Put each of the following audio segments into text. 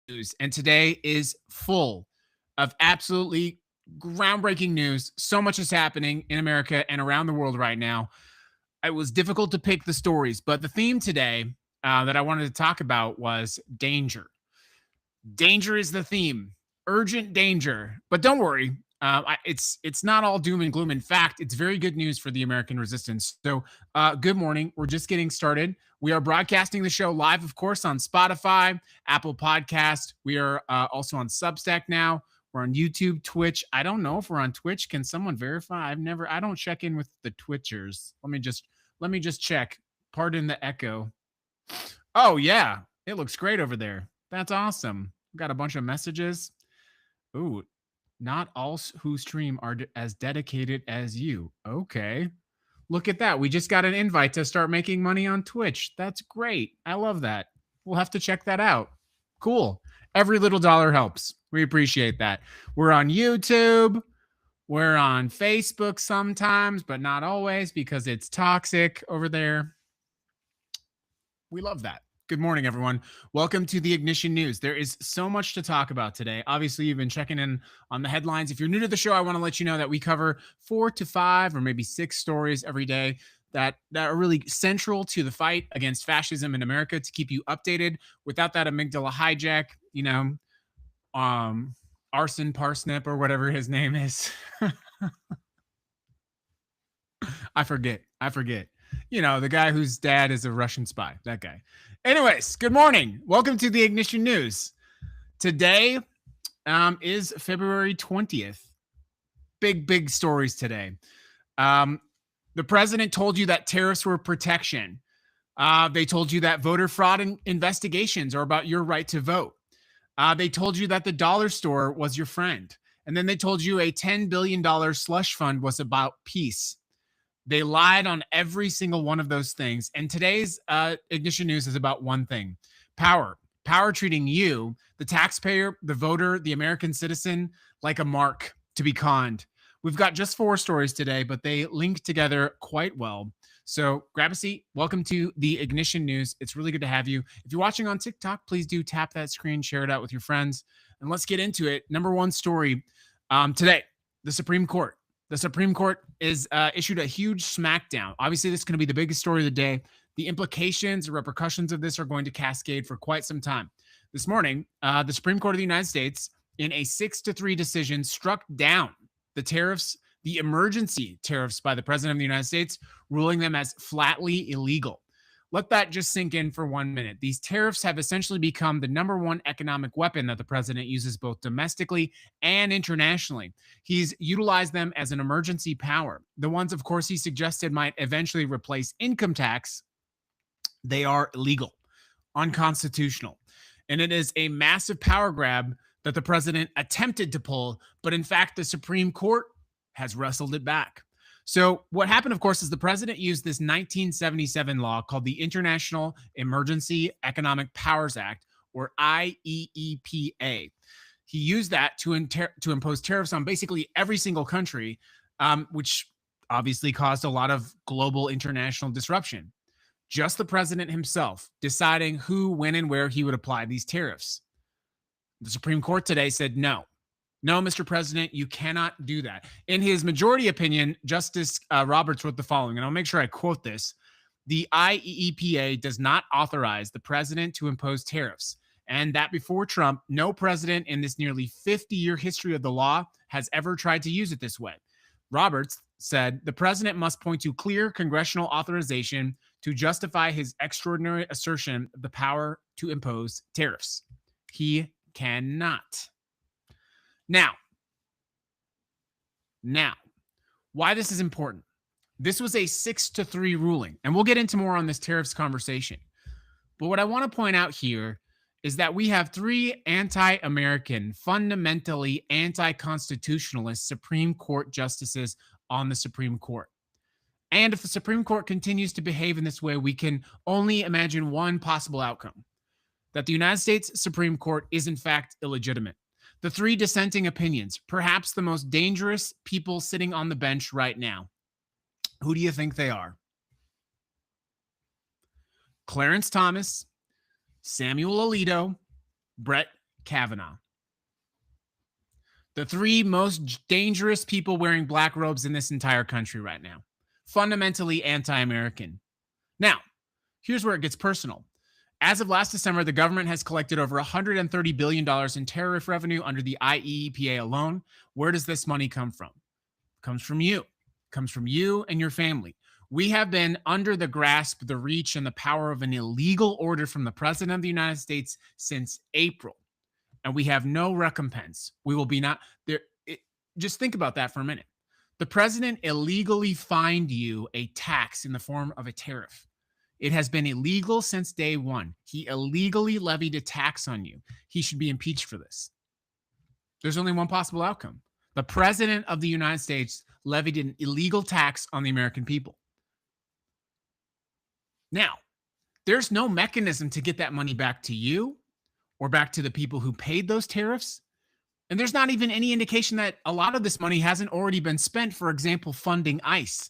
News, and today is full of absolutely groundbreaking news. So much is happening in America and around the world right now. It was difficult to pick the stories, but the theme today that I wanted to talk about was danger. Danger is the theme. Urgent danger. But don't worry, it's not all doom and gloom. In fact, it's very good news for the American resistance. So, good morning. We're just getting started. We are broadcasting the show live, of course, on Spotify, Apple Podcast. We are also on Substack now. We're on YouTube, Twitch. I don't know if we're on Twitch. Can someone verify? I don't check in with the Twitchers. Let me just check. Pardon the echo. Oh yeah, it looks great over there. That's awesome. Got a bunch of messages. Ooh, not all who stream are as dedicated as you. Okay. Look at that. We just got an invite to start making money on Twitch. That's great. I love that. We'll have to check that out. Cool. Every little dollar helps. We appreciate that. We're on YouTube. We're on Facebook sometimes, but not always because it's toxic over there. We love that. Good morning, everyone. Welcome to the Ignition News. There is so much to talk about today. Obviously, you've been checking in on the headlines. If you're new to the show, I want to let you know that we cover 4 to 5 or maybe 6 stories every day that are really central to the fight against fascism in America to keep you updated without that amygdala hijack, Arson Parsnip or whatever his name is. I forget. The guy whose dad is a Russian spy, that guy. Anyways, good morning. Welcome to the Ignition News. Today is February 20th. Big stories today. The president told you that tariffs were protection. They told you that voter fraud investigations are about your right to vote. They told you that the dollar store was your friend. And then they told you a $10 billion slush fund was about peace. They lied on every single one of those things. And today's Ignition News is about one thing: power. Power treating you, the taxpayer, the voter, the American citizen, like a mark to be conned. We've got just 4 stories today, but they link together quite well. So grab a seat. Welcome to the Ignition News. It's really good to have you. If you're watching on TikTok, please do tap that screen, share it out with your friends, and let's get into it. Number 1 story today: the Supreme Court. The Supreme Court is issued a huge smackdown. Obviously, this is going to be the biggest story of the day. The implications, the repercussions of this are going to cascade for quite some time. This morning, the Supreme Court of the United States, in a 6-3 decision, struck down the tariffs, the emergency tariffs by the President of the United States, ruling them as flatly illegal. Let that just sink in for 1 minute. These tariffs have essentially become the number 1 economic weapon that the president uses both domestically and internationally. He's utilized them as an emergency power. The ones, of course, he suggested might eventually replace income tax. They are illegal, unconstitutional. And it is a massive power grab that the president attempted to pull, but in fact, the Supreme Court has wrestled it back. So what happened, of course, is the president used this 1977 law called the International Emergency Economic Powers Act, or IEEPA. He used that to impose tariffs on basically every single country, which obviously caused a lot of global international disruption. Just the president himself deciding who, when, and where he would apply these tariffs. The Supreme Court today said no. No, Mr. President, you cannot do that. In his majority opinion, Justice Roberts wrote the following, and I'll make sure I quote this: the IEEPA does not authorize the president to impose tariffs, and that before Trump, no president in this nearly 50-year history of the law has ever tried to use it this way. Roberts said the president must point to clear congressional authorization to justify his extraordinary assertion of the power to impose tariffs. He cannot. Now, why this is important. This was a 6-3 ruling, and we'll get into more on this tariffs conversation. But what I want to point out here is that we have 3 anti-American, fundamentally anti-constitutionalist Supreme Court justices on the Supreme Court. And if the Supreme Court continues to behave in this way, we can only imagine one possible outcome: that the United States Supreme Court is in fact illegitimate. The 3 dissenting opinions, perhaps the most dangerous people sitting on the bench right now. Who do you think they are? Clarence Thomas, Samuel Alito, Brett Kavanaugh. The three most dangerous people wearing black robes in this entire country right now. Fundamentally anti-American. Now, here's where it gets personal. As of last December, the government has collected over $130 billion in tariff revenue under the IEEPA alone. Where does this money come from? It comes from you. It comes from you and your family. We have been under the grasp, the reach, and the power of an illegal order from the President of the United States since April. And we have no recompense. We will be not there. Just think about that for a minute. The president illegally fined you a tax in the form of a tariff. It has been illegal since day one. He illegally levied a tax on you. He should be impeached for this. There's only one possible outcome. The president of the United States levied an illegal tax on the American people. Now, there's no mechanism to get that money back to you or back to the people who paid those tariffs. And there's not even any indication that a lot of this money hasn't already been spent, for example, funding ICE.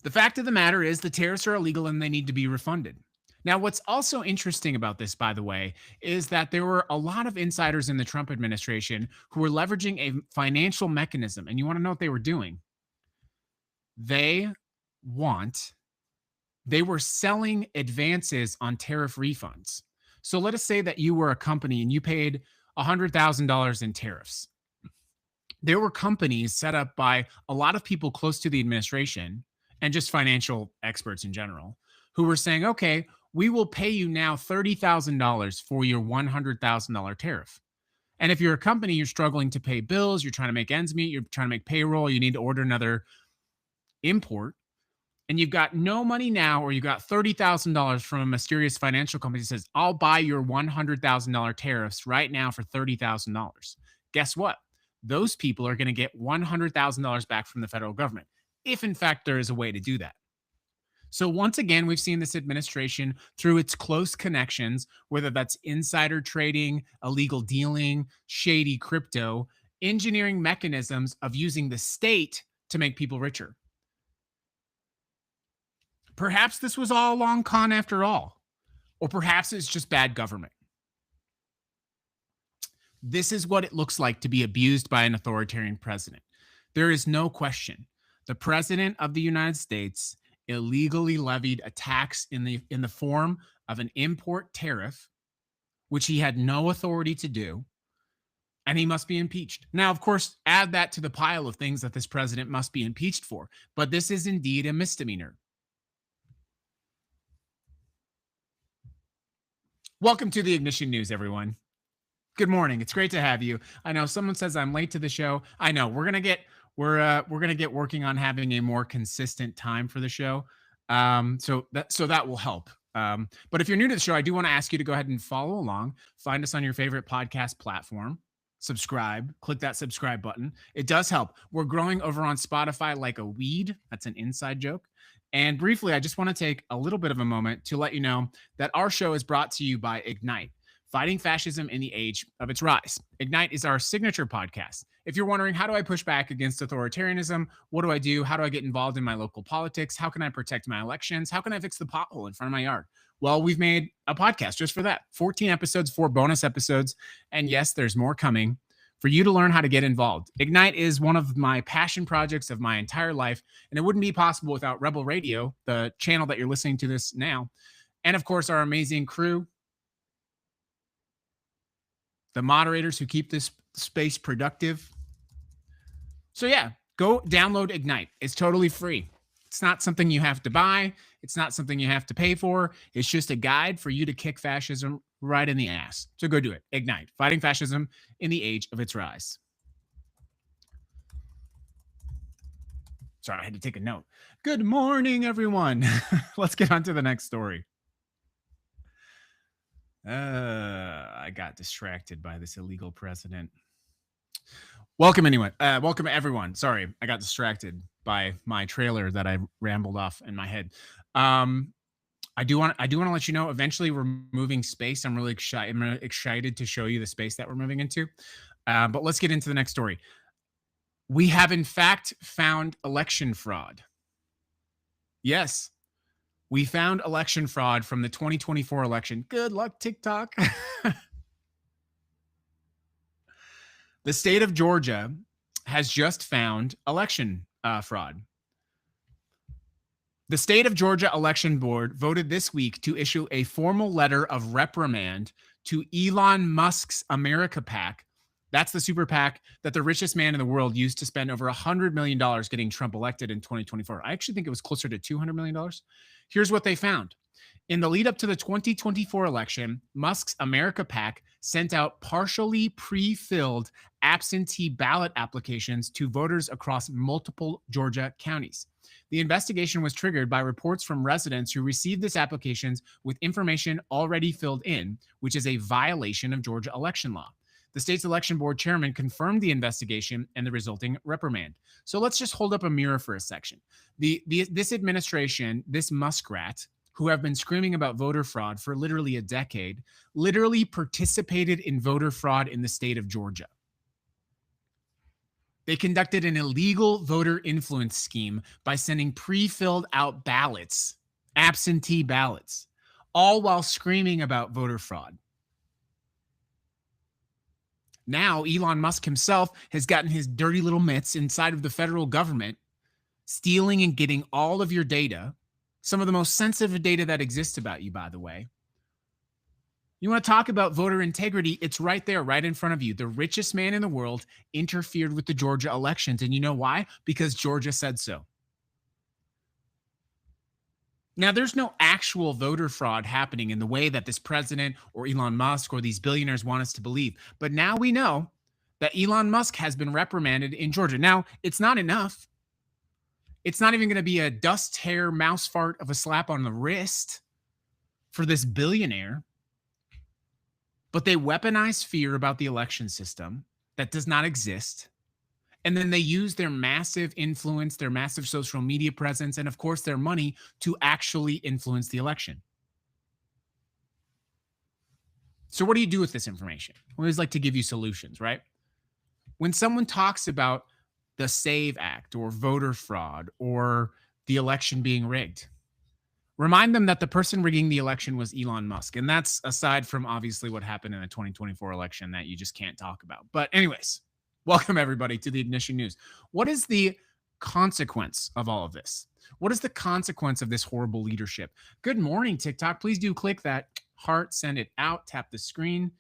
The fact of the matter is the tariffs are illegal and they need to be refunded. Now, what's also interesting about this, by the way, is that there were a lot of insiders in the Trump administration who were leveraging a financial mechanism. And you want to know what they were doing? They were selling advances on tariff refunds. So let us say that you were a company and you paid $100,000 in tariffs. There were companies set up by a lot of people close to the administration and just financial experts in general who were saying, okay, we will pay you now $30,000 for your $100,000 tariff. And if you're a company, you're struggling to pay bills, you're trying to make ends meet, you're trying to make payroll, you need to order another import, and you've got no money now, or you got $30,000 from a mysterious financial company that says, I'll buy your $100,000 tariffs right now for $30,000. Guess what? Those people are going to get $100,000 back from the federal government, if in fact there is a way to do that. So once again, we've seen this administration through its close connections, whether that's insider trading, illegal dealing, shady crypto, engineering mechanisms of using the state to make people richer. Perhaps this was all a long con after all, or perhaps it's just bad government. This is what it looks like to be abused by an authoritarian president. There is no question. The president of the United States illegally levied a tax in the form of an import tariff, which he had no authority to do, and he must be impeached. Now, of course, add that to the pile of things that this president must be impeached for, but this is indeed a misdemeanor. Welcome to the Ignition News, everyone. Good morning. It's great to have you. I know someone says I'm late to the show. I know we're gonna get working on having a more consistent time for the show. So that will help. But if you're new to the show, I do want to ask you to go ahead and follow along. Find us on your favorite podcast platform. Subscribe. Click that subscribe button. It does help. We're growing over on Spotify like a weed. That's an inside joke. And briefly, I just want to take a little bit of a moment to let you know that our show is brought to you by Ignite, fighting fascism in the age of its rise. Ignite is our signature podcast. If you're wondering, how do I push back against authoritarianism? What do I do? How do I get involved in my local politics? How can I protect my elections? How can I fix the pothole in front of my yard? Well, we've made a podcast just for that. 14 episodes, 4 bonus episodes. And yes, there's more coming for you to learn how to get involved. Ignite is one of my passion projects of my entire life, and it wouldn't be possible without Rebel Radio, the channel that you're listening to this now, and of course, our amazing crew, the moderators who keep this space productive. So yeah, go download Ignite. It's totally free. It's not something you have to buy. It's not something you have to pay for. It's just a guide for you to kick fascism right in the ass. So go do it. Ignite, fighting fascism in the age of its rise. Sorry, I had to take a note. Good morning, everyone. Let's get on to the next story. I got distracted by this illegal president. Welcome anyway. Welcome everyone. Sorry, I got distracted by my trailer that I rambled off in my head. I do want to let you know, eventually we're moving space. I'm really excited to show you the space that we're moving into. But let's get into the next story. We have in fact found election fraud. Yes, We found election fraud from the 2024 election. Good luck, TikTok. The state of Georgia has just found election fraud. The state of Georgia election board voted this week to issue a formal letter of reprimand to Elon Musk's America PAC. That's the super PAC that the richest man in the world used to spend over $100 million getting Trump elected in 2024. I actually think it was closer to $200 million. Here's what they found. In the lead up to the 2024 election, Musk's America PAC sent out partially pre-filled absentee ballot applications to voters across multiple Georgia counties. The investigation was triggered by reports from residents who received these applications with information already filled in, which is a violation of Georgia election law. The state's election board chairman confirmed the investigation and the resulting reprimand. So let's just hold up a mirror for a section. This administration, this muskrat, who have been screaming about voter fraud for literally a decade, literally participated in voter fraud in the state of Georgia. They conducted an illegal voter influence scheme by sending pre-filled out ballots, absentee ballots, all while screaming about voter fraud. Now, Elon Musk himself has gotten his dirty little mitts inside of the federal government, stealing and getting all of your data, some of the most sensitive data that exists about you, by the way. You want to talk about voter integrity? It's right there, right in front of you. The richest man in the world interfered with the Georgia elections. And you know why? Because Georgia said so. Now, there's no actual voter fraud happening in the way that this president or Elon Musk or these billionaires want us to believe. But now we know that Elon Musk has been reprimanded in Georgia. Now, it's not enough. It's not even going to be a dust hair mouse fart of a slap on the wrist for this billionaire. But they weaponize fear about the election system that does not exist. And then they use their massive influence, their massive social media presence, and of course their money to actually influence the election. So what do you do with this information? We always like to give you solutions, right? When someone talks about the SAVE Act or voter fraud or the election being rigged, remind them that the person rigging the election was Elon Musk. And that's aside from obviously what happened in the 2024 election that you just can't talk about. But anyways, welcome everybody to the Ignition News. What is the consequence of all of this? What is the consequence of this horrible leadership? Good morning, TikTok. Please do click that heart, send it out, tap the screen.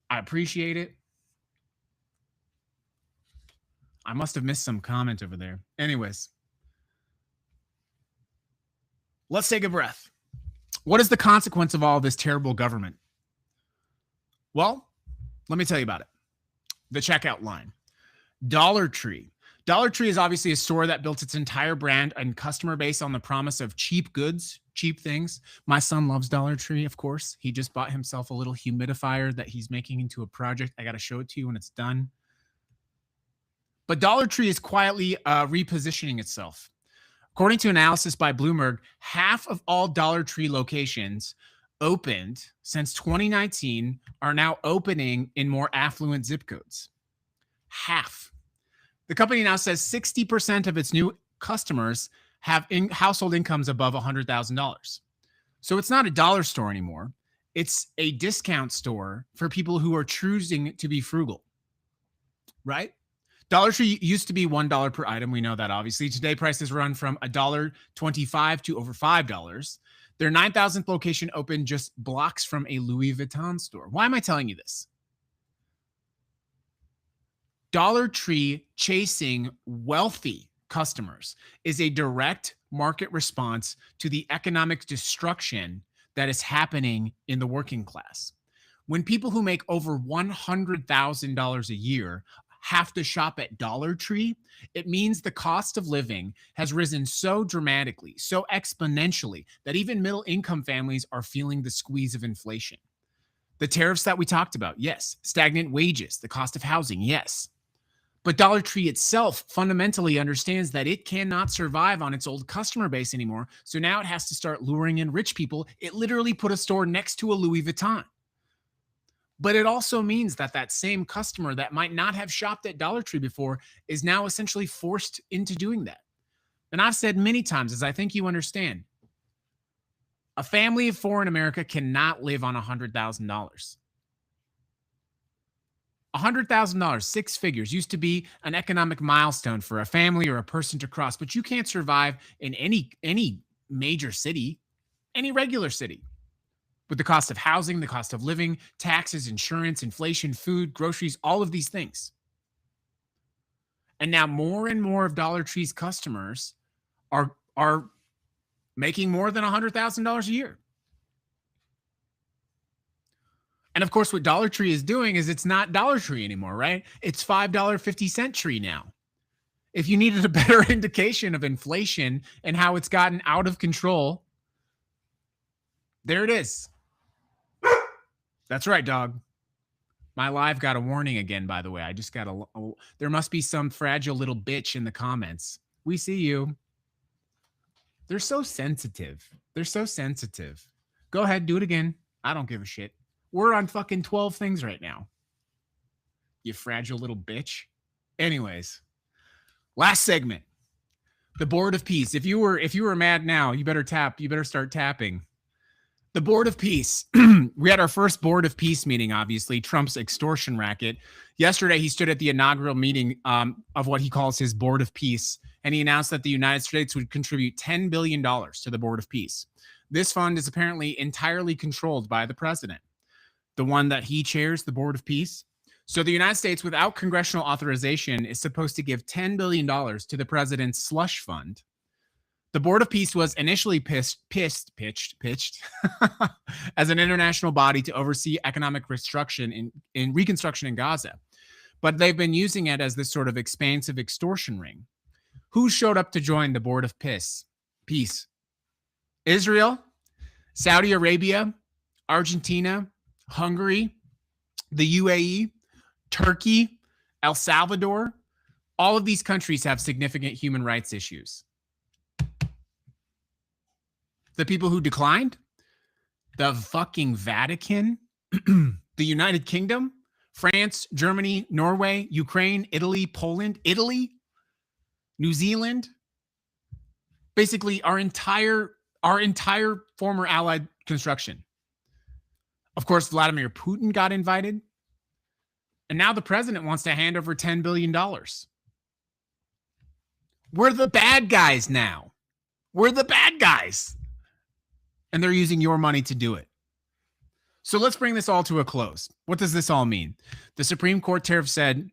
I appreciate it. I must have missed some comment over there. Anyways, let's take a breath. What is the consequence of all this terrible government? Well, let me tell you about it. The checkout line. Dollar Tree. Dollar Tree is obviously a store that built its entire brand and customer base on the promise of cheap goods, cheap things. My son loves Dollar Tree, of course. He just bought himself a little humidifier that he's making into a project. I got to show it to you when it's done. But Dollar Tree is quietly repositioning itself. According to analysis by Bloomberg, half of all Dollar Tree locations opened since 2019 are now opening in more affluent zip codes. Half. The company now says 60% of its new customers have household incomes above $100,000. So it's not a dollar store anymore. It's a discount store for people who are choosing to be frugal, right? Dollar Tree used to be $1 per item. We know that, obviously. Today, prices run from $1.25 to over $5. Their 9,000th location opened just blocks from a Louis Vuitton store. Why am I telling you this? Dollar Tree chasing wealthy customers is a direct market response to the economic destruction that is happening in the working class. When people who make over $100,000 a year have to shop at Dollar Tree, it means the cost of living has risen so dramatically, so exponentially, that even middle income families are feeling the squeeze of inflation. The tariffs that we talked about, yes. Stagnant wages, the cost of housing, yes. But Dollar Tree itself fundamentally understands that it cannot survive on its old customer base anymore, so now it has to start luring in rich people. It literally put a store next to a Louis Vuitton. But it also means that that same customer that might not have shopped at Dollar Tree before is now essentially forced into doing that. And I've said many times, as I think you understand, a family of four in America cannot live on $100,000. $100,000, six figures, used to be an economic milestone for a family or a person to cross, but you can't survive in any major city, any regular city, with the cost of housing, the cost of living, taxes, insurance, inflation, food, groceries, all of these things. And now more and more of Dollar Tree's customers are making more than $100,000 a year. And of course, what Dollar Tree is doing is it's not Dollar Tree anymore, right? It's $5.50 tree now. If you needed a better indication of inflation and how it's gotten out of control, there it is. That's right, dog. My live got a warning again, by the way. I just got there must be some fragile little bitch in the comments. We see you. They're so sensitive. They're so sensitive. Go ahead, do it again. I don't give a shit. We're on fucking 12 things right now. You fragile little bitch. Anyways, last segment. The Board of Peace. If you were mad now, you better tap. You better start tapping. The Board of Peace. We had our first Board of Peace meeting, obviously, Trump's extortion racket. Yesterday, he stood at the inaugural meeting of what he calls his Board of Peace, and he announced that the United States would contribute $10 billion to the Board of Peace. This fund is apparently entirely controlled by the president, the one that he chairs, the Board of Peace. So the United States, without congressional authorization, is supposed to give $10 billion to the president's slush fund. The Board of Peace was initially pitched as an international body to oversee economic reconstruction in Gaza. But they've been using it as this sort of expansive extortion ring. Who showed up to join the Board of Peace? Israel, Saudi Arabia, Argentina, Hungary, the UAE, Turkey, El Salvador. All of these countries have significant human rights issues. The people who declined? The fucking Vatican, the United Kingdom, France, Germany, Norway, Ukraine, Italy, Poland, New Zealand. Basically, our entire former allied construction. Of course, Vladimir Putin got invited. And now the president wants to hand over $10 billion. We're the bad guys now. We're the bad guys. And they're using your money to do it. So let's bring this all to a close. What does this all mean? The Supreme Court said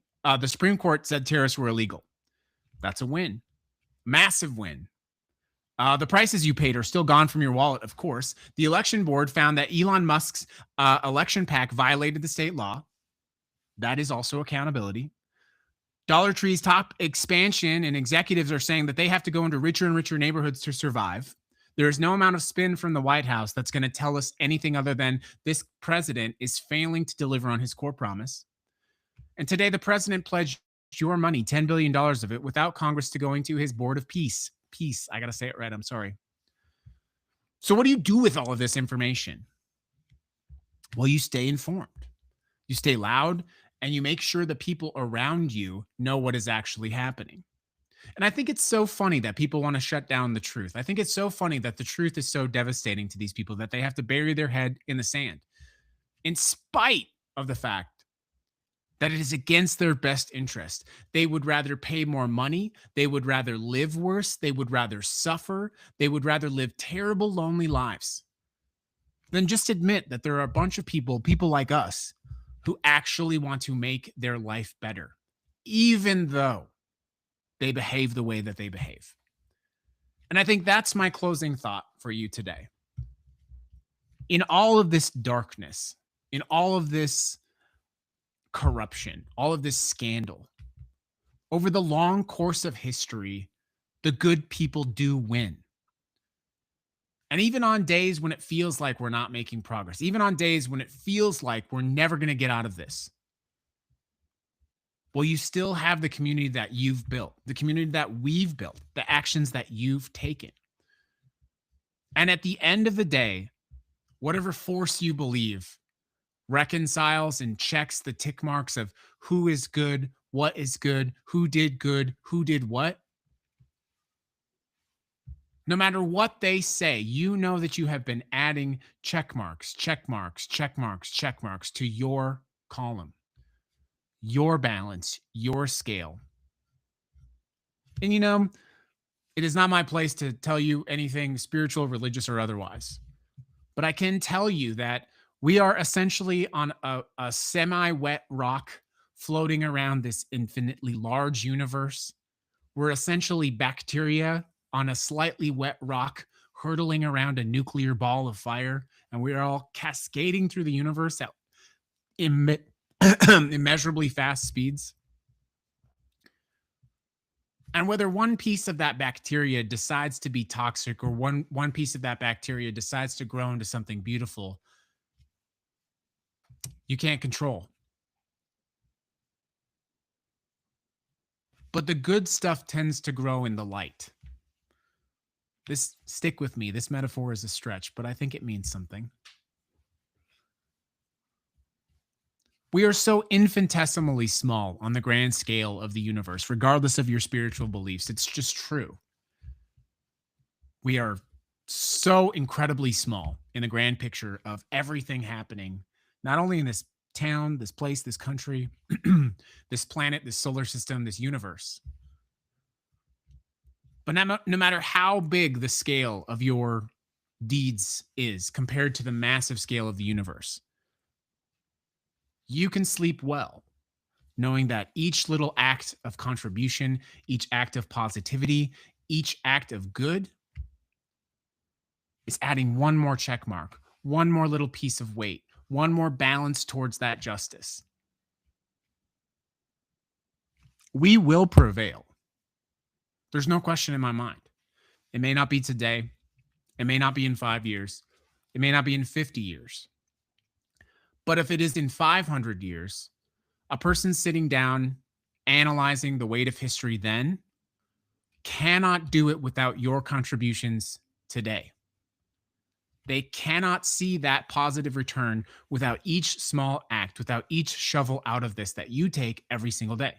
tariffs were illegal. That's a win. Massive win. The prices you paid are still gone from your wallet, of course. The election board found that Elon Musk's election PAC violated the state law. That is also accountability. Dollar Tree's top expansion and executives are saying that they have to go into richer and richer neighborhoods to survive. There is no amount of spin from the White House that's going to tell us anything other than this president is failing to deliver on his core promise. And today, the president pledged your money, $10 billion of it, without Congress to going to his Board of Peace. Peace. I got to say it right. I'm sorry. So what do you do with all of this information? Well, you stay informed. You stay loud, and you make sure the people around you know what is actually happening. And I think it's so funny that people want to shut down the truth. I think it's so funny that the truth is so devastating to these people that they have to bury their head in the sand, in spite of the fact that it is against their best interest. They would rather pay more money. They would rather live worse. They would rather suffer. They would rather live terrible, lonely lives than just admit that there are a bunch of people like us, who actually want to make their life better, even though they behave the way that they behave. And I think that's my closing thought for you today. In all of this darkness, in all of this corruption, all of this scandal, over the long course of history, the good people do win. And even on days when it feels like we're not making progress, even on days when it feels like we're never going to get out of this, well, you still have the community that you've built, the community that we've built, the actions that you've taken. And at the end of the day, whatever force you believe reconciles and checks the tick marks of who is good, who did what, No matter what they say, you know that you have been adding check marks, check marks, check marks, check marks to your column, your balance, your scale. And it is not my place to tell you anything spiritual, religious, or otherwise. But I can tell you that we are essentially on a semi-wet rock floating around this infinitely large universe. We're essentially bacteria on a slightly wet rock hurtling around a nuclear ball of fire, and we're all cascading through the universe at immeasurably fast speeds. And whether one piece of that bacteria decides to be toxic or one piece of that bacteria decides to grow into something beautiful, you can't control. But the good stuff tends to grow in the light. Stick with me. This metaphor is a stretch, but I think it means something. We are so infinitesimally small on the grand scale of the universe, regardless of your spiritual beliefs. It's just true. We are so incredibly small in the grand picture of everything happening, not only in this town, this place, this country, this planet, this solar system, this universe. But no matter how big the scale of your deeds is compared to the massive scale of the universe, you can sleep well, knowing that each little act of contribution, each act of positivity, each act of good is adding one more check mark, one more little piece of weight, one more balance towards that justice. We will prevail. There's no question in my mind. It may not be today. It may not be in 5 years. It may not be in 50 years. But if it is in 500 years, a person sitting down analyzing the weight of history then cannot do it without your contributions today. They cannot see that positive return without each small act, without each shovel out of this that you take every single day.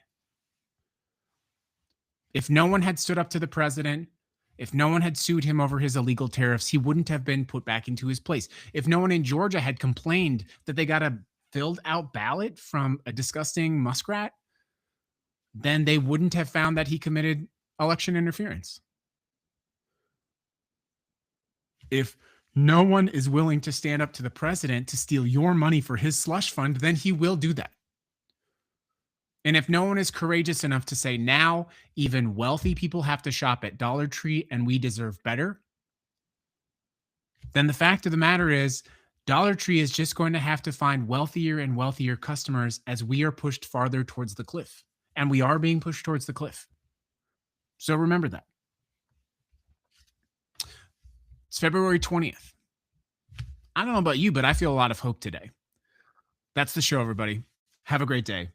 If no one had stood up to the president, if no one had sued him over his illegal tariffs, he wouldn't have been put back into his place. If no one in Georgia had complained that they got a filled out ballot from a disgusting muskrat, then they wouldn't have found that he committed election interference. If no one is willing to stand up to the president to steal your money for his slush fund, then he will do that. And if no one is courageous enough to say now even wealthy people have to shop at Dollar Tree and we deserve better, then the fact of the matter is Dollar Tree is just going to have to find wealthier and wealthier customers as we are pushed farther towards the cliff. And we are being pushed towards the cliff. So remember that. It's February 20th. I don't know about you, but I feel a lot of hope today. That's the show, everybody. Have a great day.